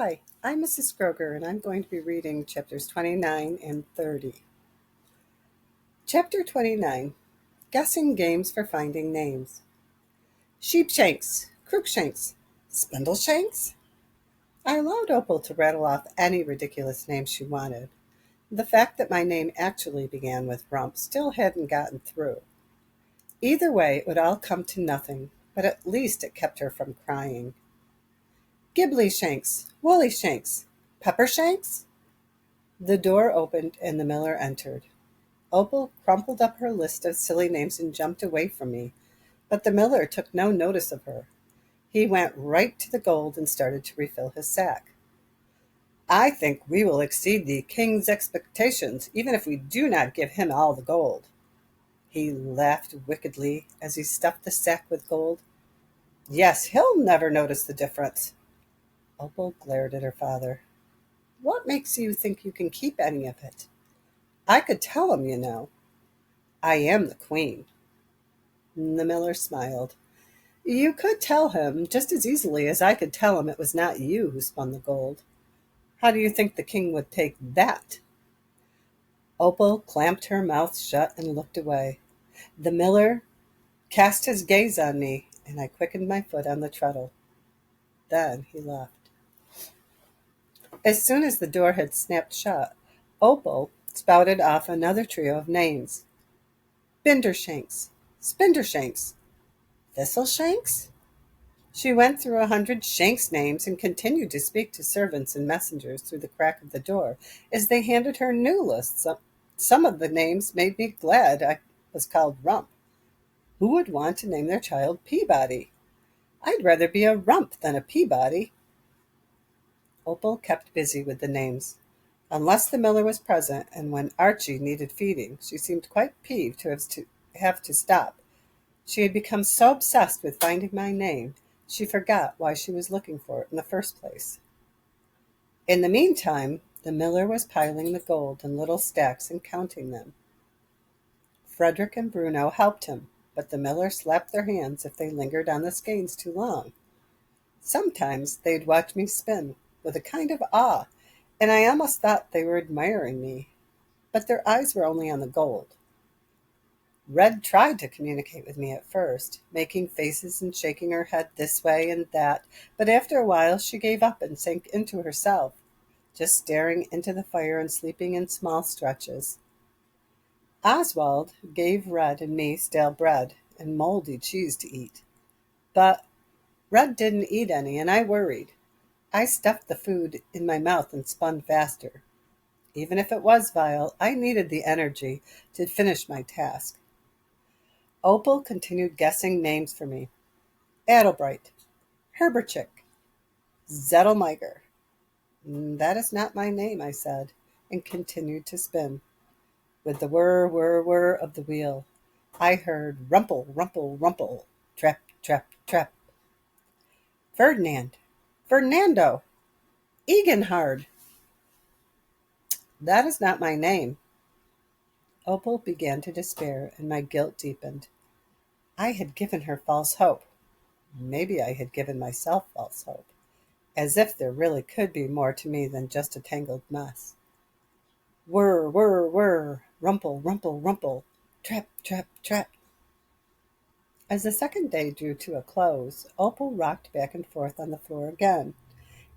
Hi, I'm Mrs. Scroger, and I'm going to be reading chapters 29 and 30. Chapter 29, Guessing Games for Finding Names. Sheepshanks, Crookshanks, Spindleshanks? I allowed Opal to rattle off any ridiculous name she wanted. The fact that my name actually began with Rump still hadn't gotten through. Either way, it would all come to nothing, but at least it kept her from crying. Gibbly Shanks, Woolly Shanks, Pepper Shanks? The door opened and the miller entered. Opal crumpled up her list of silly names and jumped away from me, but the miller took no notice of her. He went right to the gold and started to refill his sack. I think we will exceed the king's expectations, even if we do not give him all the gold. He laughed wickedly as he stuffed the sack with gold. Yes, he'll never notice the difference. Opal glared at her father. What makes you think you can keep any of it? I could tell him, you know. I am the queen. The miller smiled. You could tell him just as easily as I could tell him it was not you who spun the gold. How do you think the king would take that? Opal clamped her mouth shut and looked away. The miller cast his gaze on me, and I quickened my foot on the treadle. Then he left. As soon as the door had snapped shut, Opal spouted off another trio of names. Bindershanks, Spindershanks, Thistleshanks? She went through 100 Shanks names and continued to speak to servants and messengers through the crack of the door as they handed her new lists. Some of the names made me glad I was called Rump. Who would want to name their child Peabody? I'd rather be a Rump than a Peabody. Opal kept busy with the names. Unless the miller was present, and when Archie needed feeding, she seemed quite peeved to have to stop. She had become so obsessed with finding my name, she forgot why she was looking for it in the first place. In the meantime, the miller was piling the gold in little stacks and counting them. Frederick and Bruno helped him, but the miller slapped their hands if they lingered on the skeins too long. Sometimes they'd watch me spin with a kind of awe, and I almost thought they were admiring me, but their eyes were only on the gold. Red tried to communicate with me at first, making faces and shaking her head this way and that, but after a while she gave up and sank into herself, just staring into the fire and sleeping in small stretches. Oswald gave Red and me stale bread and moldy cheese to eat, but Red didn't eat any, and I worried. I stuffed the food in my mouth and spun faster. Even if it was vile, I needed the energy to finish my task. Opal continued guessing names for me. Adelbright, Herberchick, Zettelmeiger. That is not my name, I said, and continued to spin. With the whir, whir, whir of the wheel, I heard rumple, rumple, rumple, trap, trap, trap. Ferdinand, Fernando, Eganhard. That is not my name. Opal began to despair, and my guilt deepened. I had given her false hope. Maybe I had given myself false hope, as if there really could be more to me than just a tangled mess. Whir, whir, whir, rumple, rumple, rumple, trap, trap, trap. As the second day drew to a close, Opal rocked back and forth on the floor again,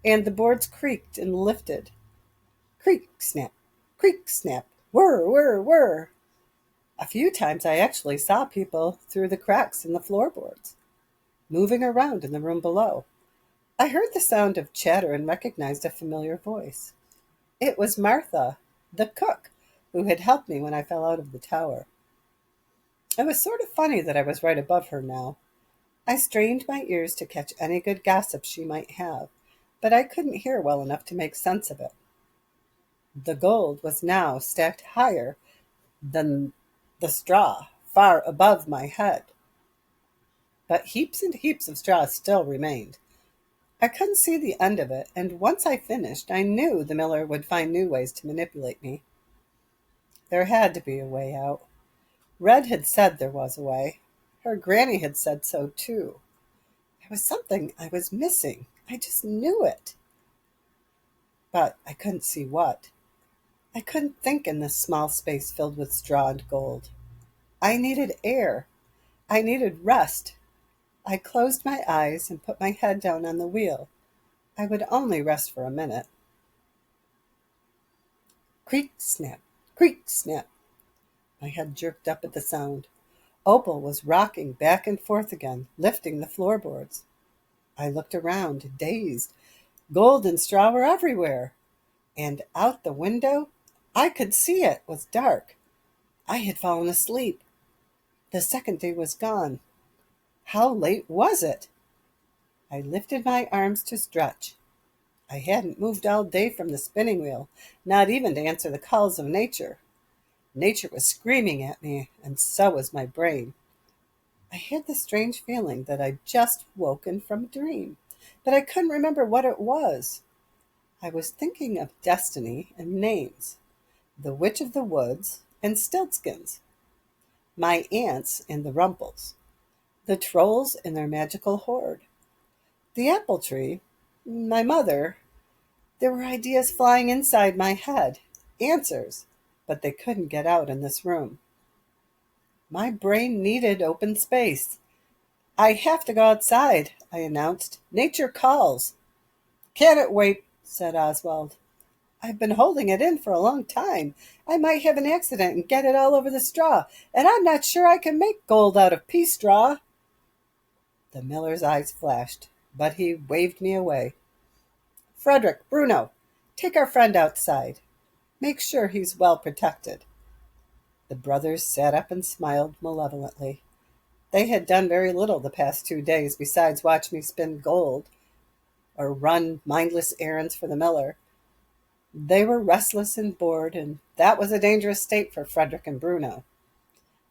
and the boards creaked and lifted. Creak, snap, whir, whir, whir. A few times I actually saw people through the cracks in the floorboards, moving around in the room below. I heard the sound of chatter and recognized a familiar voice. It was Martha, the cook, who had helped me when I fell out of the tower. It was sort of funny that I was right above her now. I strained my ears to catch any good gossip she might have, but I couldn't hear well enough to make sense of it. The gold was now stacked higher than the straw, far above my head. But heaps and heaps of straw still remained. I couldn't see the end of it, and once I finished, I knew the miller would find new ways to manipulate me. There had to be a way out. Red had said there was a way. Her granny had said so, too. There was something I was missing. I just knew it. but I couldn't see what. I couldn't think in this small space filled with straw and gold. I needed air. I needed rest. I closed my eyes and put my head down on the wheel. I would only rest for a minute. Creak, snap, creak, snap. My head jerked up at the sound. Opal was rocking back and forth again, lifting the floorboards. I looked around, dazed. Gold and straw were everywhere. And out the window, I could see it was dark. I had fallen asleep. The second day was gone. How late was it? I lifted my arms to stretch. I hadn't moved all day from the spinning wheel, not even to answer the calls of nature. Nature was screaming at me, and so was my brain. I had the strange feeling that I'd just woken from a dream, but I couldn't remember what it was. I was thinking of destiny and names, the Witch of the Woods and Stiltskins, my aunts and the Rumples, the trolls and their magical hoard, the apple tree, my mother. There were ideas flying inside my head, answers, but they couldn't get out in this room. My brain needed open space. I have to go outside, I announced. Nature calls. Can't it wait, said Oswald. I've been holding it in for a long time. I might have an accident and get it all over the straw, and I'm not sure I can make gold out of pea straw. The miller's eyes flashed, but he waved me away. Frederick, Bruno, take our friend outside. Make sure he's well protected. The brothers sat up and smiled malevolently. They had done very little the past 2 days besides watch me spin gold or run mindless errands for the miller. They were restless and bored, and that was a dangerous state for Frederick and Bruno.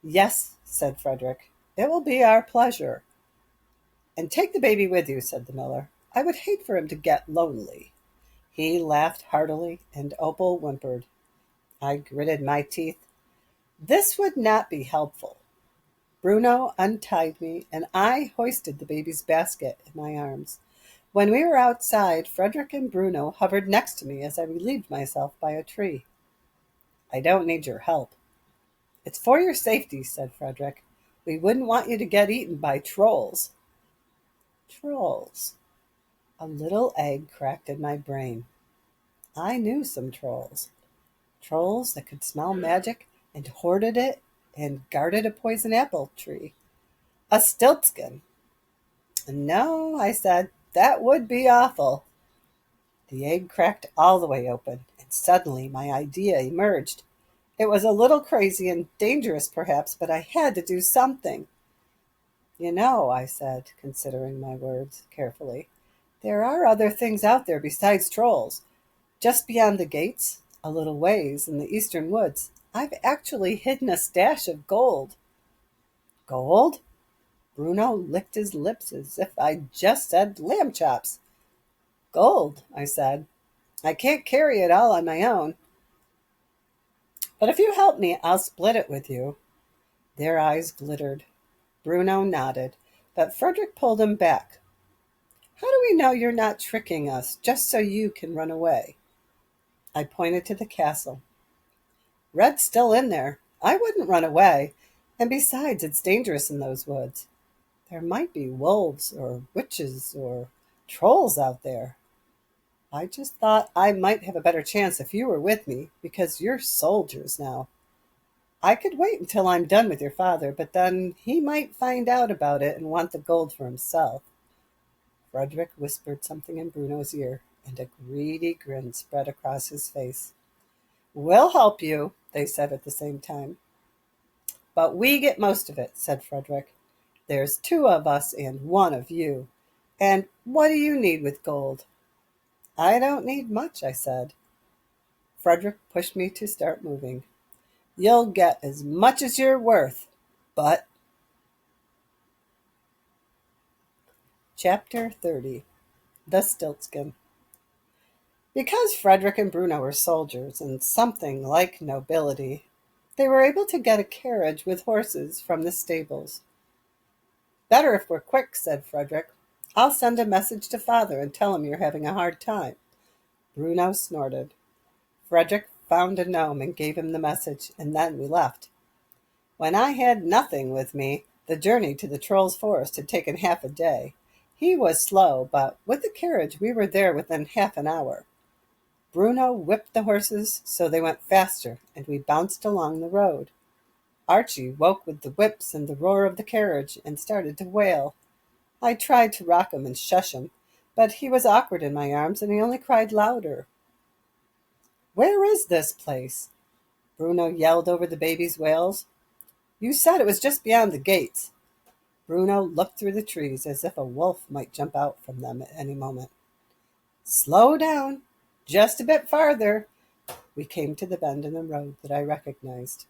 Yes, said Frederick, it will be our pleasure. And take the baby with you, said the miller. I would hate for him to get lonely. He laughed heartily, and Opal whimpered. I gritted my teeth. This would not be helpful. Bruno untied me, and I hoisted the baby's basket in my arms. When we were outside, Frederick and Bruno hovered next to me as I relieved myself by a tree. I don't need your help. It's for your safety, said Frederick. We wouldn't want you to get eaten by trolls. Trolls. A little egg cracked in my brain. I knew some trolls. Trolls that could smell magic and hoarded it and guarded a poison apple tree. A Stiltskin. No, I said, that would be awful. The egg cracked all the way open, and suddenly my idea emerged. It was a little crazy and dangerous, perhaps, but I had to do something. You know, I said, considering my words carefully, there are other things out there besides trolls. Just beyond the gates, a little ways in the eastern woods, I've actually hidden a stash of gold. Gold? Bruno licked his lips as if I'd just said lamb chops. Gold, I said. I can't carry it all on my own. But if you help me, I'll split it with you. Their eyes glittered. Bruno nodded, but Frederick pulled him back. How do we know you're not tricking us just so you can run away? I pointed to the castle. Red's still in there. I wouldn't run away. And besides, it's dangerous in those woods. There might be wolves or witches or trolls out there. I just thought I might have a better chance if you were with me, because you're soldiers now. I could wait until I'm done with your father, but then he might find out about it and want the gold for himself. Frederick whispered something in Bruno's ear, and a greedy grin spread across his face. We'll help you, they said at the same time. But we get most of it, said Frederick. There's 2 of us and 1 of you. And what do you need with gold? I don't need much, I said. Frederick pushed me to start moving. You'll get as much as you're worth, but... Chapter 30. The Stiltskin. Because Frederick and Bruno were soldiers and something like nobility, they were able to get a carriage with horses from the stables. Better if we're quick, said Frederick. I'll send a message to Father and tell him you're having a hard time. Bruno snorted. Frederick found a gnome and gave him the message, and then we left. When I had nothing with me, the journey to the troll's forest had taken half a day. He was slow, but with the carriage we were there within half an hour. Bruno whipped the horses so they went faster, and we bounced along the road. Archie woke with the whips and the roar of the carriage and started to wail. I tried to rock him and shush him, but he was awkward in my arms and he only cried louder. "Where is this place?" Bruno yelled over the baby's wails. "You said it was just beyond the gates." Bruno looked through the trees as if a wolf might jump out from them at any moment. "Slow down. Just a bit farther." We came to the bend in the road that I recognized.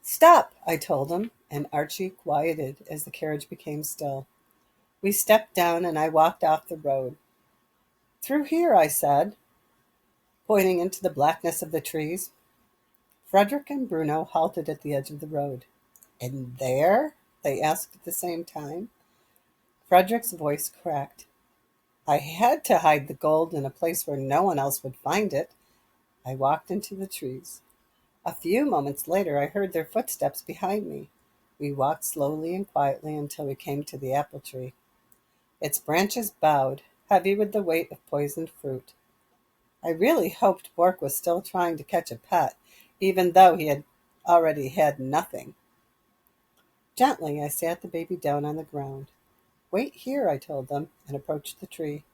"Stop," I told him, and Archie quieted as the carriage became still. We stepped down and I walked off the road. "Through here," I said, pointing into the blackness of the trees. Frederick and Bruno halted at the edge of the road. "And there?" they asked at the same time. Frederick's voice cracked. "I had to hide the gold in a place where no one else would find it." I walked into the trees. A few moments later, I heard their footsteps behind me. We walked slowly and quietly until we came to the apple tree. Its branches bowed, heavy with the weight of poisoned fruit. I really hoped Bork was still trying to catch a pet, even though he had already had nothing. Gently, I sat the baby down on the ground. "Wait here," I told them, and approached the tree.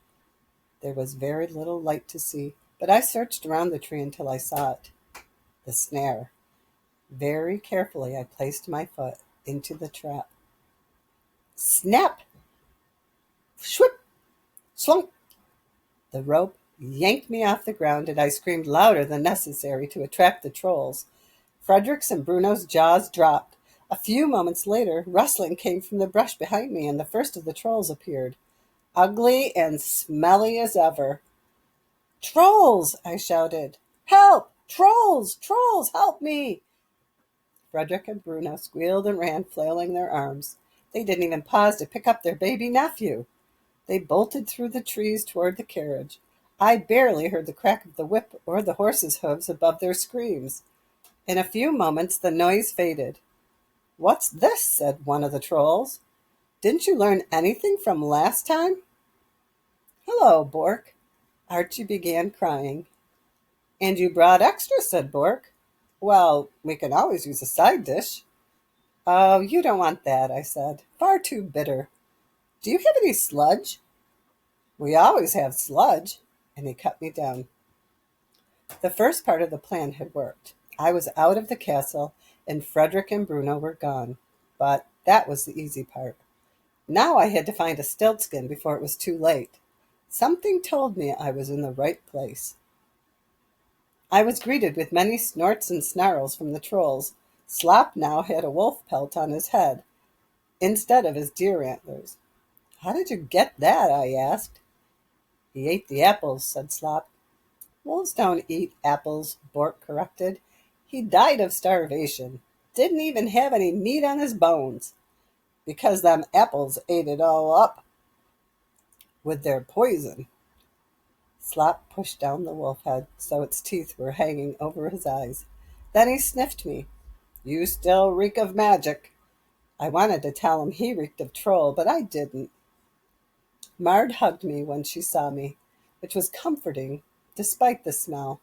There was very little light to see, but I searched around the tree until I saw it. The snare. Very carefully, I placed my foot into the trap. Snap! Shwip! Slunk! The rope yanked me off the ground, and I screamed louder than necessary to attract the trolls. Frederick's and Bruno's jaws dropped. A few moments later, rustling came from the brush behind me, and the first of the trolls appeared, ugly and smelly as ever. "Trolls!" I shouted. "Help! Trolls! Trolls! Help me!" Frederick and Bruno squealed and ran, flailing their arms. They didn't even pause to pick up their baby nephew. They bolted through the trees toward the carriage. I barely heard the crack of the whip or the horses' hoofs above their screams. In a few moments, the noise faded. "What's this?" said one of the trolls. "Didn't you learn anything from last time?" "Hello, Bork." Archie began crying. "And you brought extra," said Bork. "Well, we can always use a side dish." "Oh, you don't want that," I said. "Far too bitter. Do you have any sludge?" "We always have sludge." And he cut me down. The first part of the plan had worked. I was out of the castle, and Frederick and Bruno were gone. But that was the easy part. Now I had to find a stiltskin before it was too late. Something told me I was in the right place. I was greeted with many snorts and snarls from the trolls. Slop now had a wolf pelt on his head instead of his deer antlers. "How did you get that?" I asked. "He ate the apples," said Slop. "Wolves don't eat apples," Bork corrected. "He died of starvation. Didn't even have any meat on his bones, because them apples ate it all up with their poison." Slop pushed down the wolf head so its teeth were hanging over his eyes. Then he sniffed me. "You still reek of magic." I wanted to tell him he reeked of troll, but I didn't. Mard hugged me when she saw me, which was comforting despite the smell.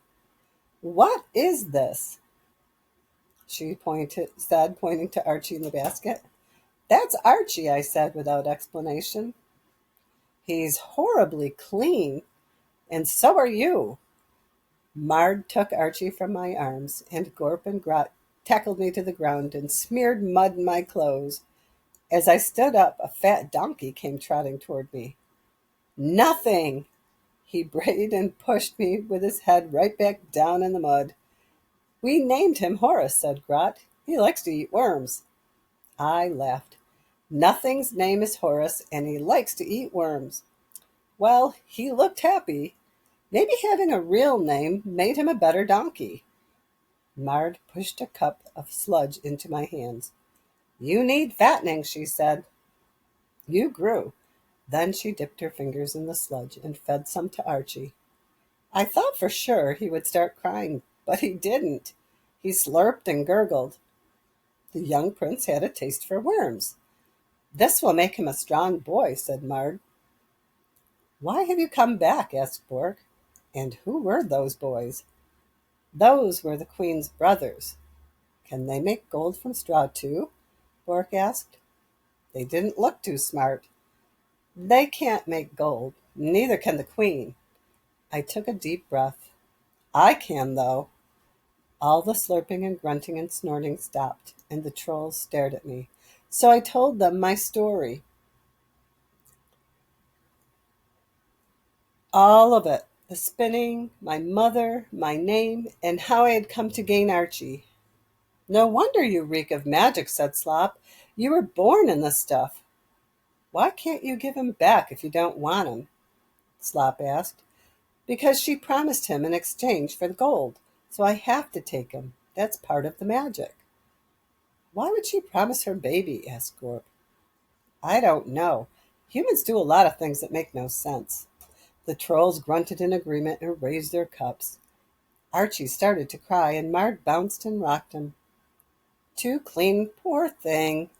"What is this?" she said, pointing to Archie in the basket. "That's Archie," I said without explanation. "He's horribly clean, and so are you." Mard took Archie from my arms, and Gorp and Grot tackled me to the ground and smeared mud in my clothes. As I stood up, a fat donkey came trotting toward me. "Nothing!" He brayed and pushed me with his head right back down in the mud. "We named him Horace," said Grot. "He likes to eat worms." I laughed. "Nothing's name is Horace, and he likes to eat worms." Well, he looked happy. Maybe having a real name made him a better donkey. Mard pushed a cup of sludge into my hands. "You need fattening," she said. "You grew." Then she dipped her fingers in the sludge and fed some to Archie. I thought for sure he would start crying, but he didn't. He slurped and gurgled. The young prince had a taste for worms. This will make him a strong boy, said Mard. Why have you come back? Asked Bork. And who were those boys? Those were the queen's brothers. Can they make gold from straw too? Bork asked. They didn't look too smart. They can't make gold. Neither can the queen. I took a deep breath. I can, though. All the slurping and grunting and snorting stopped, and the trolls stared at me. So I told them my story. All of it. The spinning, my mother, my name, and how I had come to gain Archie. No wonder you reek of magic, said Slop. You were born in this stuff. Why can't you give him back if you don't want him? Slop asked. Because she promised him in exchange for the gold, so I have to take him. That's part of the magic. Why would she promise her baby? Asked Gorp. I don't know. Humans do a lot of things that make no sense. The trolls grunted in agreement and raised their cups. Archie started to cry, and Mard bounced and rocked him. Too clean, poor thing.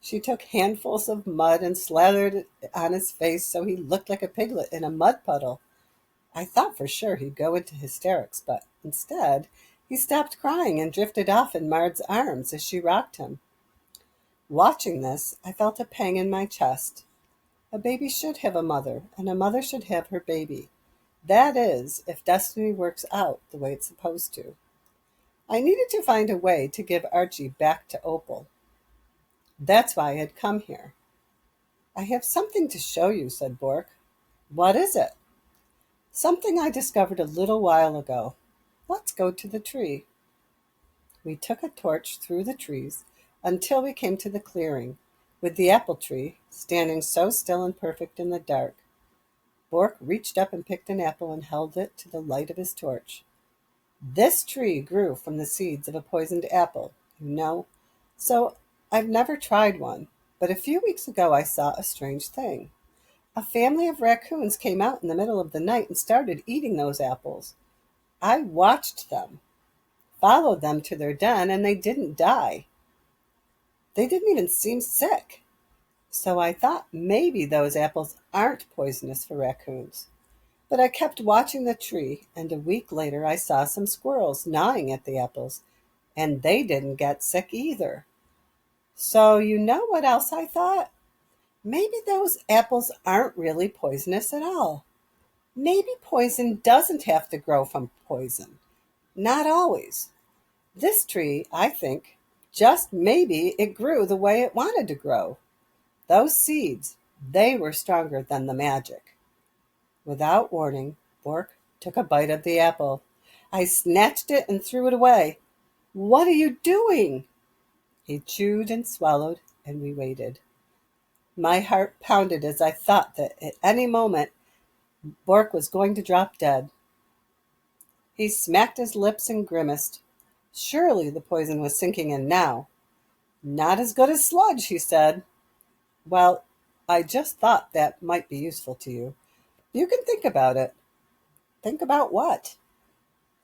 She took handfuls of mud and slathered it on his face so he looked like a piglet in a mud puddle. I thought for sure he'd go into hysterics, but instead he stopped crying and drifted off in Mard's arms as she rocked him. Watching this, I felt a pang in my chest. A baby should have a mother, and a mother should have her baby. That is, if destiny works out the way it's supposed to. I needed to find a way to give Archie back to Opal. That's why I had come here. I have something to show you, said Bork. What is it? Something I discovered a little while ago. Let's go to the tree. We took a torch through the trees until we came to the clearing, with the apple tree standing so still and perfect in the dark. Bork reached up and picked an apple and held it to the light of his torch. This tree grew from the seeds of a poisoned apple, you know, so I've never tried one, but a few weeks ago I saw a strange thing. A family of raccoons came out in the middle of the night and started eating those apples. I watched them, followed them to their den, and they didn't die. They didn't even seem sick. So I thought maybe those apples aren't poisonous for raccoons. But I kept watching the tree, and a week later I saw some squirrels gnawing at the apples, and they didn't get sick either. So you know what else I thought? Maybe those apples aren't really poisonous at all. Maybe poison doesn't have to grow from poison. Not always. This tree, I think, just maybe it grew the way it wanted to grow. Those seeds, they were stronger than the magic. Without warning, Bork took a bite of the apple. I snatched it and threw it away. What are you doing? He chewed and swallowed, and we waited. My heart pounded as I thought that at any moment Bork was going to drop dead. He smacked his lips and grimaced. Surely the poison was sinking in now. Not as good as sludge, he said. Well, I just thought that might be useful to you. You can think about it. Think about what?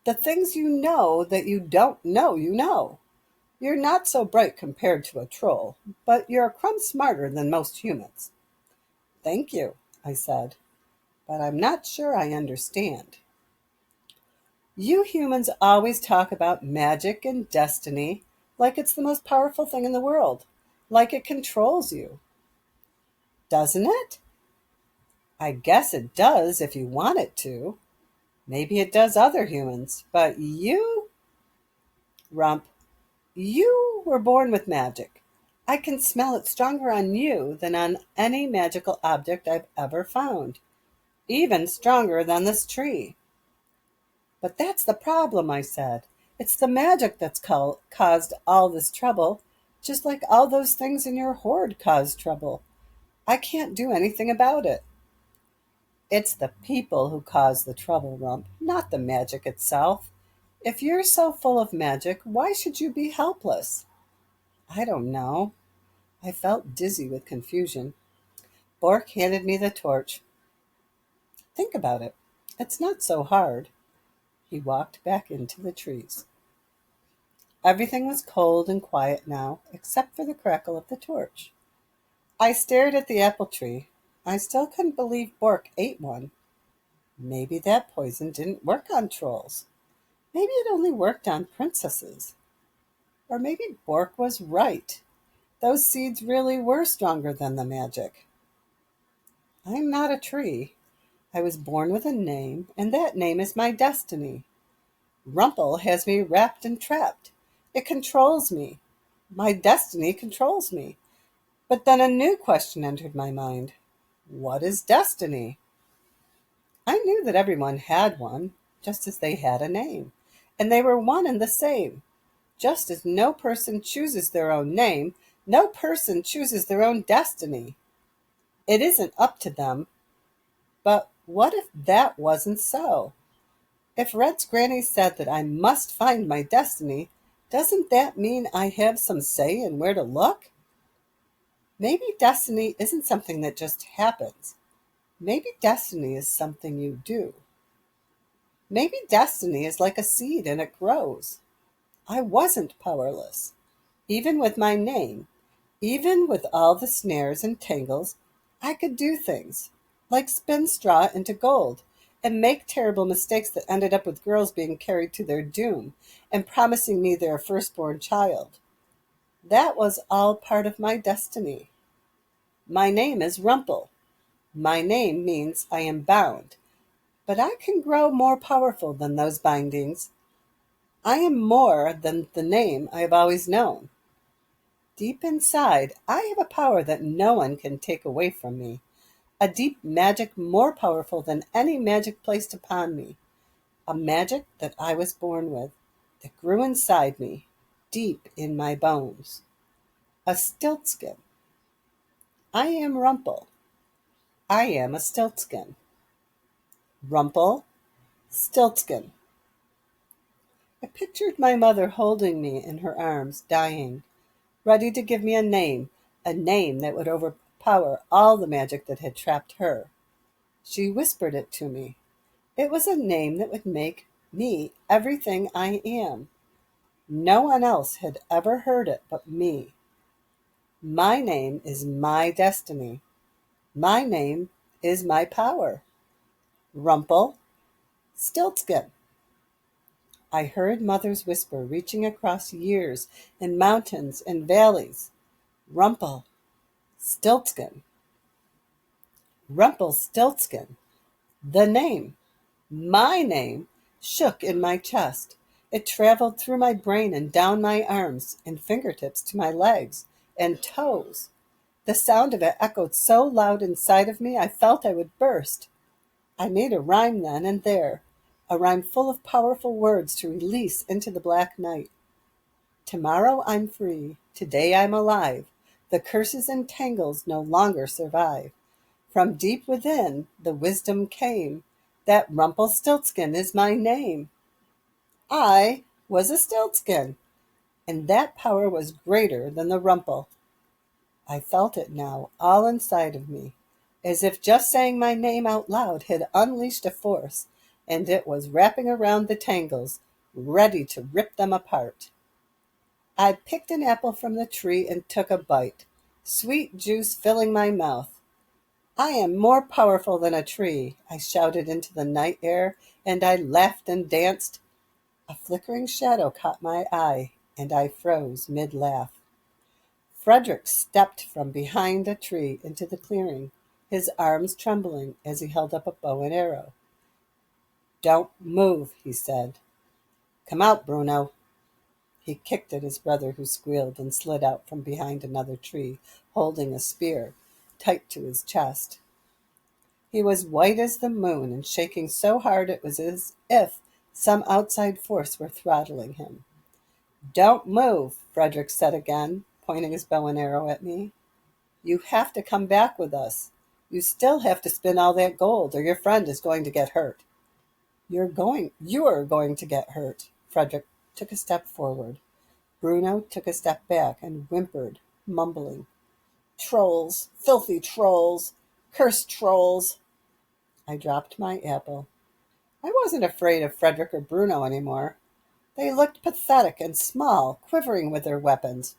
The things you know that you don't know you know. You're not so bright compared to a troll, but you're a crumb smarter than most humans. Thank you, I said, but I'm not sure I understand. You humans always talk about magic and destiny like it's the most powerful thing in the world, like it controls you. Doesn't it? I guess it does if you want it to. Maybe it does other humans, but you, Rump, you were born with magic. I can smell it stronger on you than on any magical object I've ever found, even stronger than this tree. But that's the problem, I said. It's the magic that's caused all this trouble, just like all those things in your hoard caused trouble. I can't do anything about it. It's the people who cause the trouble, Rump, not the magic itself. If you're so full of magic, why should you be helpless? I don't know. I felt dizzy with confusion. Bork handed me the torch. Think about it. It's not so hard. He walked back into the trees. Everything was cold and quiet now, except for the crackle of the torch. I stared at the apple tree. I still couldn't believe Bork ate one. Maybe that poison didn't work on trolls. Maybe it only worked on princesses. Or maybe Bork was right. Those seeds really were stronger than the magic. I'm not a tree. I was born with a name, and that name is my destiny. Rumple has me wrapped and trapped. It controls me. My destiny controls me. But then a new question entered my mind. What is destiny? I knew that everyone had one, just as they had a name, and they were one and the same. Just as no person chooses their own name, no person chooses their own destiny. It isn't up to them. But what if that wasn't so? If Red's granny said that I must find my destiny, doesn't that mean I have some say in where to look? Maybe destiny isn't something that just happens. Maybe destiny is something you do. Maybe destiny is like a seed and it grows. I wasn't powerless. Even with my name, even with all the snares and tangles, I could do things, like spin straw into gold and make terrible mistakes that ended up with girls being carried to their doom and promising me their firstborn child. That was all part of my destiny. My name is Rumple. My name means I am bound, but I can grow more powerful than those bindings. I am more than the name I have always known. Deep inside, I have a power that no one can take away from me, a deep magic more powerful than any magic placed upon me, a magic that I was born with, that grew inside me, deep in my bones. A stiltskin. I am Rumple. I am a stiltskin. Rumple, stiltskin. I pictured my mother holding me in her arms, dying, ready to give me a name that would overpower all the magic that had trapped her. She whispered it to me. It was a name that would make me everything I am. No one else had ever heard it but me. My name is my destiny. My name is my power. Rumple, stiltskin. I heard Mother's whisper reaching across years and mountains and valleys. Rumple, stiltskin. Rumpelstiltskin. The name, my name, shook in my chest. It traveled through my brain and down my arms and fingertips to my legs and toes. The sound of it echoed so loud inside of me I felt I would burst. I made a rhyme then and there, a rhyme full of powerful words to release into the black night. Tomorrow I'm free, today I'm alive. The curses and tangles no longer survive. From deep within the wisdom came that Rumpelstiltskin is my name. I was a stiltskin, and that power was greater than the rumple. I felt it now, all inside of me, as if just saying my name out loud had unleashed a force, and it was wrapping around the tangles, ready to rip them apart. I picked an apple from the tree and took a bite, sweet juice filling my mouth. I am more powerful than a tree, I shouted into the night air, and I laughed and danced. A flickering shadow caught my eye, and I froze mid-laugh. Frederick stepped from behind a tree into the clearing, his arms trembling as he held up a bow and arrow. "Don't move," he said. "Come out, Bruno." He kicked at his brother, who squealed and slid out from behind another tree, holding a spear tight to his chest. He was white as the moon and shaking so hard it was as if some outside force were throttling him. "Don't move," Frederick said again, pointing his bow and arrow at me. "You have to come back with us. You still have to spin all that gold, or your friend is going to get hurt." You are going to get hurt." Frederick took a step forward. Bruno took a step back and whimpered, mumbling, "Trolls, filthy trolls, cursed trolls." I dropped my apple. I wasn't afraid of Frederick or Bruno anymore. They looked pathetic and small, quivering with their weapons.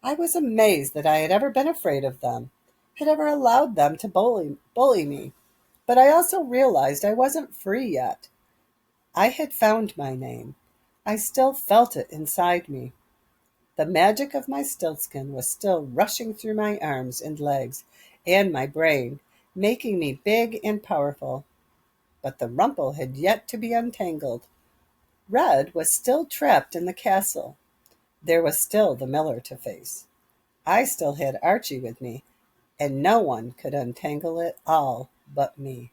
I was amazed that I had ever been afraid of them, had ever allowed them to bully me. But I also realized I wasn't free yet. I had found my name. I still felt it inside me. The magic of my stiltskin was still rushing through my arms and legs and my brain, making me big and powerful. But the rumple had yet to be untangled. Red was still trapped in the castle. There was still the miller to face. I still had Archie with me, and no one could untangle it all but me.